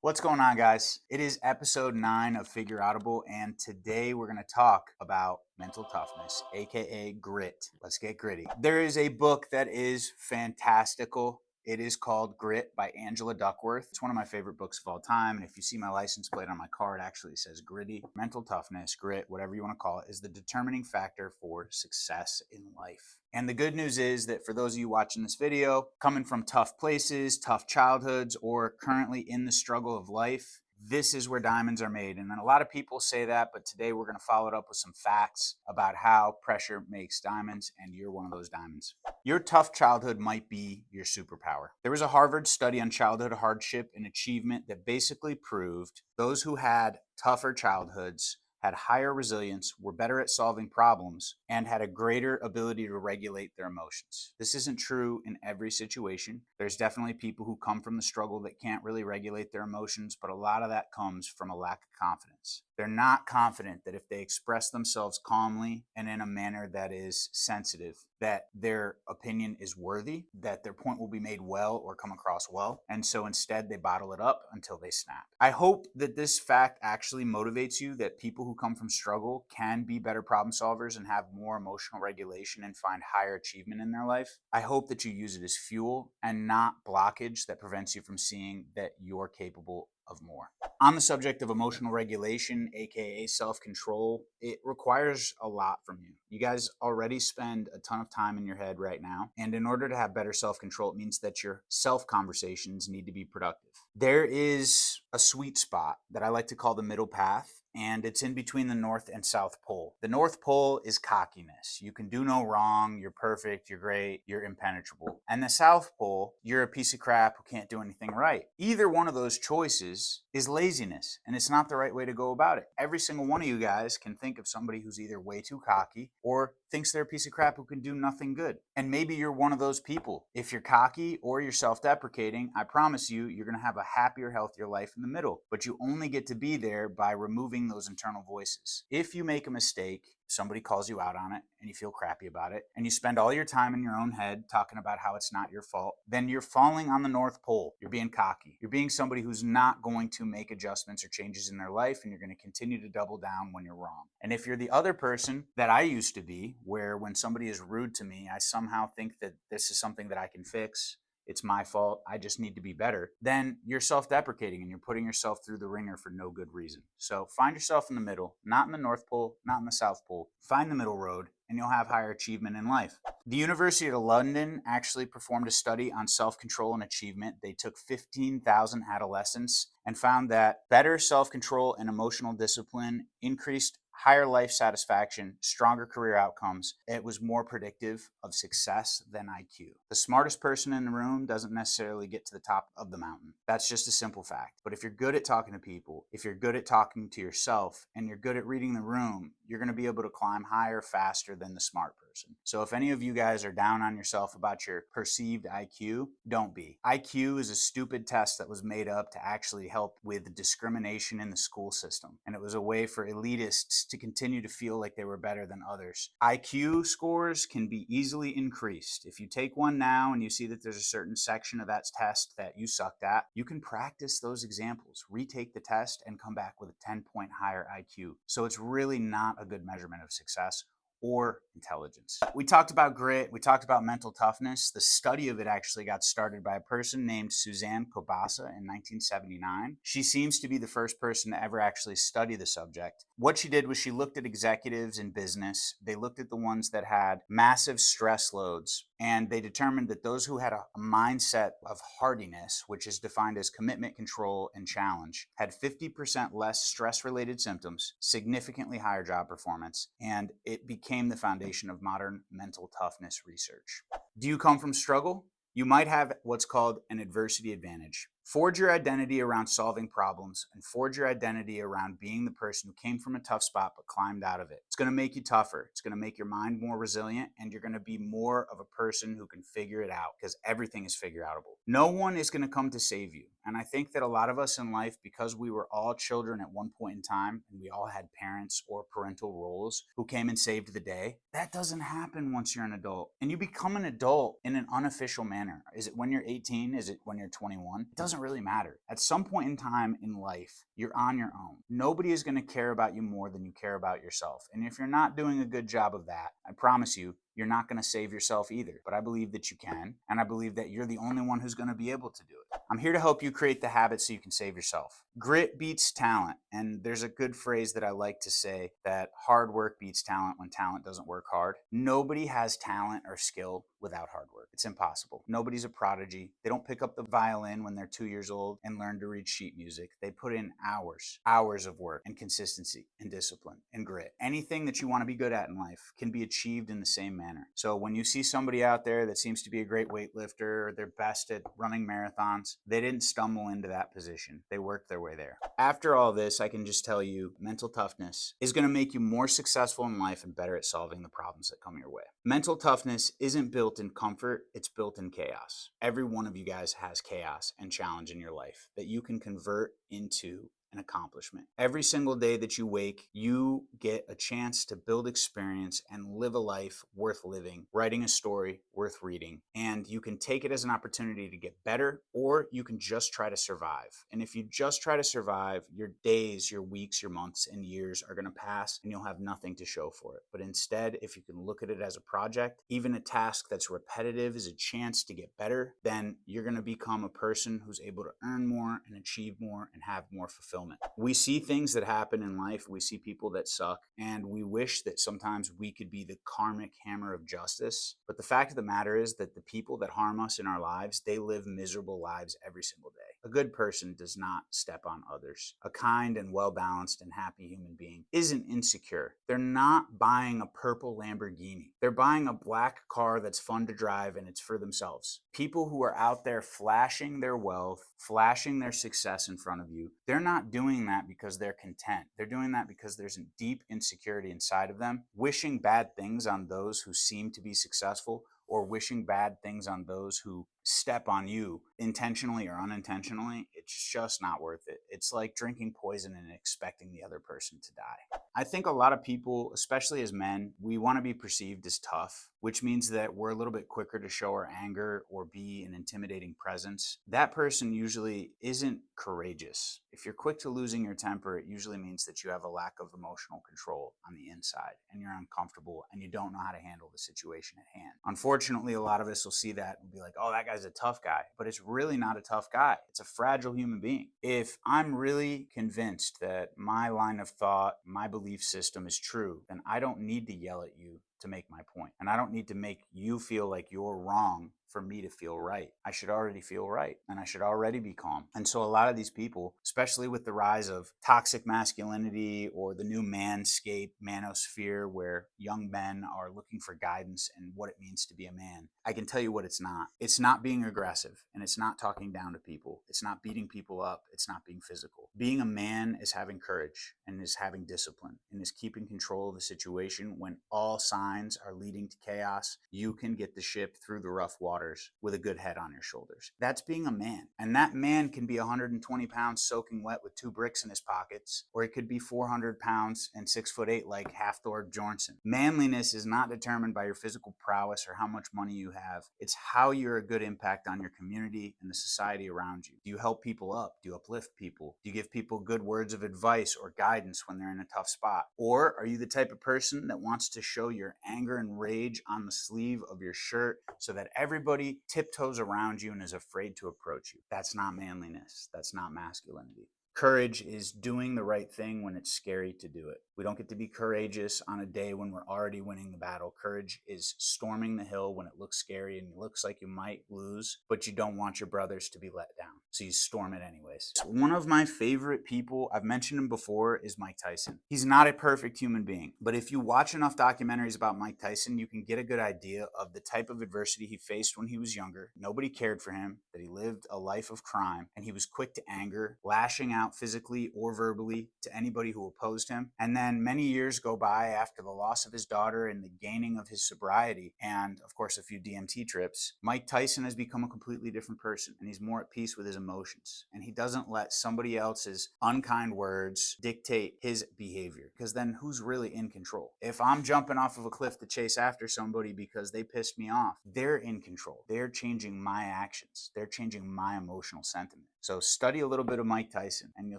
What's going on, guys? It is episode 9 of Figureoutable, and today we're going to talk about mental toughness, aka grit. Let's get gritty. There is a book that is fantastical. It is called Grit by Angela Duckworth. It's one of my favorite books of all time. And if you see my license plate on my car, it actually says gritty. Mental toughness, grit, whatever you want to call it, is the determining factor for success in life. And the good news is that for those of you watching this video, coming from tough places, tough childhoods, or currently in the struggle of life, this is where diamonds are made. And then a lot of people say that, but today we're going to follow it up with some facts about how pressure makes diamonds, and you're one of those diamonds. Your tough childhood might be your superpower. There was a Harvard study on childhood hardship and achievement that basically proved those who had tougher childhoods had higher resilience, were better at solving problems, and had a greater ability to regulate their emotions. This isn't true in every situation. There's definitely people who come from the struggle that can't really regulate their emotions, but a lot of that comes from a lack of confidence. They're not confident that if they express themselves calmly and in a manner that is sensitive, that their opinion is worthy, that their point will be made well or come across well. And so instead they bottle it up until they snap. I hope that this fact actually motivates you, that people who come from struggle can be better problem solvers and have more emotional regulation and find higher achievement in their life. I hope that you use it as fuel and not blockage that prevents you from seeing that you're capable of more. On the subject of emotional regulation, aka self control, it requires a lot from you. You guys already spend a ton of time in your head right now. And in order to have better self control, it means that your self conversations need to be productive. There is a sweet spot that I like to call the middle path, and it's in between the North and South Pole. The North Pole is cockiness. You can do no wrong. You're perfect. You're great. You're impenetrable. And the South Pole, you're a piece of crap who can't do anything right. Either one of those choices is laziness, and it's not the right way to go about it. Every single one of you guys can think of somebody who's either way too cocky or thinks they're a piece of crap who can do nothing good. And maybe you're one of those people. If you're cocky or you're self-deprecating, I promise you, you're going to have a happier, healthier life in the middle. But you only get to be there by removing those internal voices. If you make a mistake, somebody calls you out on it and you feel crappy about it, and you spend all your time in your own head talking about how it's not your fault, then you're falling on the North Pole. You're being cocky. You're being somebody who's not going to make adjustments or changes in their life, and you're going to continue to double down when you're wrong. And if you're the other person that I used to be, where when somebody is rude to me, I somehow think that this is something that I can fix, it's my fault, I just need to be better, then you're self-deprecating and you're putting yourself through the ringer for no good reason. So find yourself in the middle, not in the North Pole, not in the South Pole. Find the middle road and you'll have higher achievement in life. The University of London actually performed a study on self-control and achievement. They took 15,000 adolescents and found that better self-control and emotional discipline increased higher life satisfaction, stronger career outcomes. It was more predictive of success than IQ. The smartest person in the room doesn't necessarily get to the top of the mountain. That's just a simple fact. But if you're good at talking to people, if you're good at talking to yourself, and you're good at reading the room, you're going to be able to climb higher faster than the smart person. So if any of you guys are down on yourself about your perceived IQ, don't be. IQ is a stupid test that was made up to actually help with discrimination in the school system. And it was a way for elitists to continue to feel like they were better than others. IQ scores can be easily increased. If you take one now and you see that there's a certain section of that test that you sucked at, you can practice those examples, retake the test, and come back with a 10-point higher IQ. So it's really not a good measurement of success or intelligence. We talked about grit. We talked about mental toughness. The study of it actually got started by a person named Suzanne Kobasa in 1979. She seems to be the first person to ever actually study the subject. What she did was she looked at executives in business. They looked at the ones that had massive stress loads, and they determined that those who had a mindset of hardiness, which is defined as commitment, control, and challenge, had 50% less stress-related symptoms, significantly higher job performance, and it became the foundation of modern mental toughness research. Do you come from struggle? You might have what's called an adversity advantage. Forge your identity around solving problems and forge your identity around being the person who came from a tough spot but climbed out of it. It's going to make you tougher. It's going to make your mind more resilient, and you're going to be more of a person who can figure it out, because everything is figure outable. No one is going to come to save you. And I think that a lot of us in life, because we were all children at one point in time and we all had parents or parental roles who came and saved the day, that doesn't happen once you're an adult. And you become an adult in an unofficial manner. Is it when you're 18? Is it when you're 21? It doesn't doesn't really matter. At some point in time in life, you're on your own. Nobody is going to care about you more than you care about yourself. And if you're not doing a good job of that, I promise you, you're not going to save yourself either. But I believe that you can. And I believe that you're the only one who's going to be able to do it. I'm here to help you create the habits so you can save yourself. Grit beats talent. And there's a good phrase that I like to say that hard work beats talent when talent doesn't work hard. Nobody has talent or skill without hard work. It's impossible. Nobody's a prodigy. They don't pick up the violin when they're 2 years old and learn to read sheet music. They put in hours of work and consistency and discipline and grit. Anything that you want to be good at in life can be achieved in the same manner. So when you see somebody out there that seems to be a great weightlifter or they're best at running marathons, they didn't stumble into that position. They worked their way there. After all this, I can just tell you mental toughness is going to make you more successful in life and better at solving the problems that come your way. Mental toughness isn't built in comfort, it's built in chaos. Every one of you guys has chaos and challenge in your life that you can convert into an accomplishment. Every single day that you wake, you get a chance to build experience and live a life worth living, writing a story worth reading. And you can take it as an opportunity to get better, or you can just try to survive. And if you just try to survive, your days, your weeks, your months, and years are going to pass and you'll have nothing to show for it. But instead, if you can look at it as a project, even a task that's repetitive is a chance to get better, then you're going to become a person who's able to earn more and achieve more and have more fulfillment. We see things that happen in life. We see people that suck, and we wish that sometimes we could be the karmic hammer of justice. But the fact of the matter is that the people that harm us in our lives, they live miserable lives every single day. A good person does not step on others. A kind and well-balanced and happy human being isn't insecure. They're not buying a purple Lamborghini. They're buying a black car that's fun to drive and it's for themselves. People who are out there flashing their wealth, flashing their success in front of you, they're not doing that because they're content. They're doing that because there's a deep insecurity inside of them, wishing bad things on those who seem to be successful, or wishing bad things on those who step on you intentionally or unintentionally. It's just not worth it. It's like drinking poison and expecting the other person to die. I think a lot of people, especially as men, we want to be perceived as tough, which means that we're a little bit quicker to show our anger or be an intimidating presence. That person usually isn't courageous. If you're quick to losing your temper, it usually means that you have a lack of emotional control on the inside and you're uncomfortable and you don't know how to handle the situation at hand. Unfortunately, a lot of us will see that and be like, oh, that guy's a tough guy, but it's really not a tough guy. It's a fragile human being. If I'm really convinced that my line of thought, my belief system is true, then I don't need to yell at you to make my point. And I don't need to make you feel like you're wrong for me to feel right. I should already feel right and I should already be calm. And so a lot of these people, especially with the rise of toxic masculinity or the new manscape manosphere where young men are looking for guidance and what it means to be a man, I can tell you what it's not. It's not being aggressive and it's not talking down to people. It's not beating people up. It's not being physical. Being a man is having courage and is having discipline and is keeping control of the situation when all signs are leading to chaos. You can get the ship through the rough waters with a good head on your shoulders. That's being a man. And that man can be 120 pounds soaking wet with 2 bricks in his pockets, or he could be 400 pounds and 6'8" like Half-Thor Bjornsson. Manliness is not determined by your physical prowess or how much money you have. It's how you're a good impact on your community and the society around you. Do you help people up? Do you uplift people? Do you give people good words of advice or guidance when they're in a tough spot? Or are you the type of person that wants to show your anger and rage on the sleeve of your shirt so that everybody tiptoes around you and is afraid to approach you? That's not manliness. That's not masculinity. Courage is doing the right thing when it's scary to do it. We don't get to be courageous on a day when we're already winning the battle. Courage is storming the hill when it looks scary and it looks like you might lose, but you don't want your brothers to be let down. So you storm it anyways. One of my favorite people, I've mentioned him before, is Mike Tyson. He's not a perfect human being, but if you watch enough documentaries about Mike Tyson, you can get a good idea of the type of adversity he faced when he was younger. Nobody cared for him, that he lived a life of crime, and he was quick to anger, lashing out physically or verbally to anybody who opposed him. And then many years go by after the loss of his daughter and the gaining of his sobriety, and of course a few DMT trips, Mike Tyson has become a completely different person, and he's more at peace with his emotions. And he doesn't let somebody else's unkind words dictate his behavior, because then who's really in control? If I'm jumping off of a cliff to chase after somebody because they pissed me off, they're in control. They're changing my actions. They're changing my emotional sentiment. So study a little bit of Mike Tyson and you'll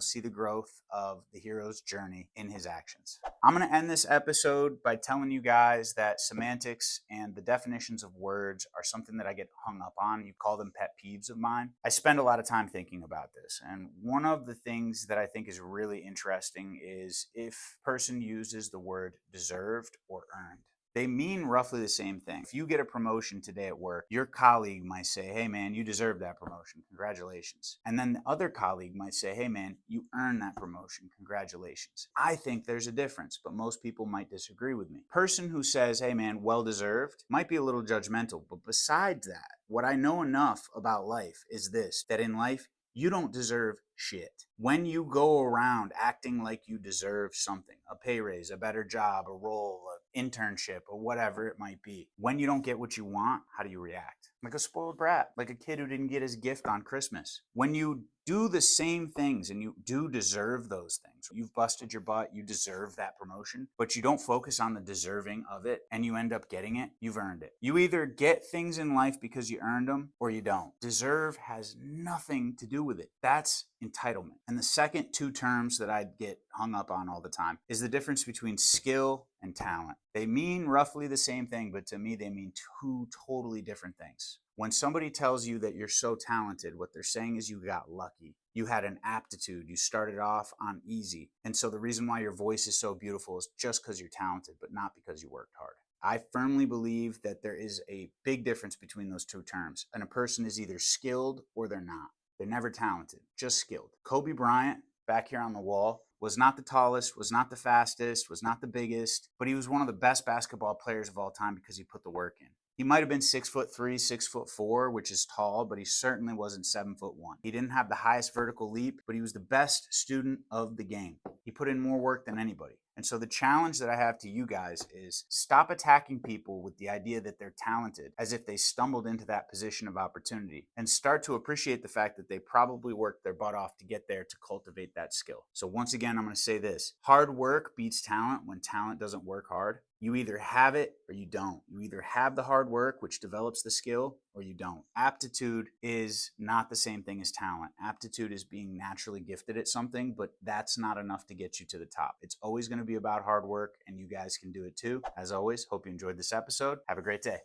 see the growth of the hero's journey in his actions. I'm going to end this episode by telling you guys that semantics and the definitions of words are something that I get hung up on. You call them pet peeves of mine. I spend a lot of time thinking about this. And one of the things that I think is really interesting is if a person uses the word deserved or earned. They mean roughly the same thing. If you get a promotion today at work, your colleague might say, hey man, you deserve that promotion. Congratulations. And then the other colleague might say, hey man, you earned that promotion. Congratulations. I think there's a difference, but most people might disagree with me. Person who says, hey man, well deserved, might be a little judgmental. But besides that, what I know enough about life is this, that in life, you don't deserve shit. When you go around acting like you deserve something, a pay raise, a better job, a role, an internship, or whatever it might be, when you don't get what you want, how do you react? Like a spoiled brat, like a kid who didn't get his gift on Christmas. When you do the same things and you do deserve those things, you've busted your butt, you deserve that promotion, but you don't focus on the deserving of it and you end up getting it, you've earned it. You either get things in life because you earned them or you don't. Deserve has nothing to do with it. That's entitlement. And the second two terms that I get hung up on all the time is the difference between skill and talent. They mean roughly the same thing, but to me, they mean two totally different things. When somebody tells you that you're so talented, what they're saying is you got lucky. You had an aptitude. You started off on easy. And so the reason why your voice is so beautiful is just because you're talented, but not because you worked hard. I firmly believe that there is a big difference between those two terms. And a person is either skilled or they're not. They're never talented, just skilled. Kobe Bryant, back here on the wall, was not the tallest, was not the fastest, was not the biggest, but he was one of the best basketball players of all time because he put the work in. He might have been 6'3", 6'4", which is tall, but he certainly wasn't 7'1". He didn't have the highest vertical leap, but he was the best student of the game. He put in more work than anybody. And so the challenge that I have to you guys is stop attacking people with the idea that they're talented as if they stumbled into that position of opportunity, and start to appreciate the fact that they probably worked their butt off to get there to cultivate that skill. So once again, I'm going to say this: hard work beats talent when talent doesn't work hard. You either have it or you don't. You either have the hard work, which develops the skill, or you don't. Aptitude is not the same thing as talent. Aptitude is being naturally gifted at something, but that's not enough to get you to the top. It's always going to be about hard work, and you guys can do it too. As always, hope you enjoyed this episode. Have a great day.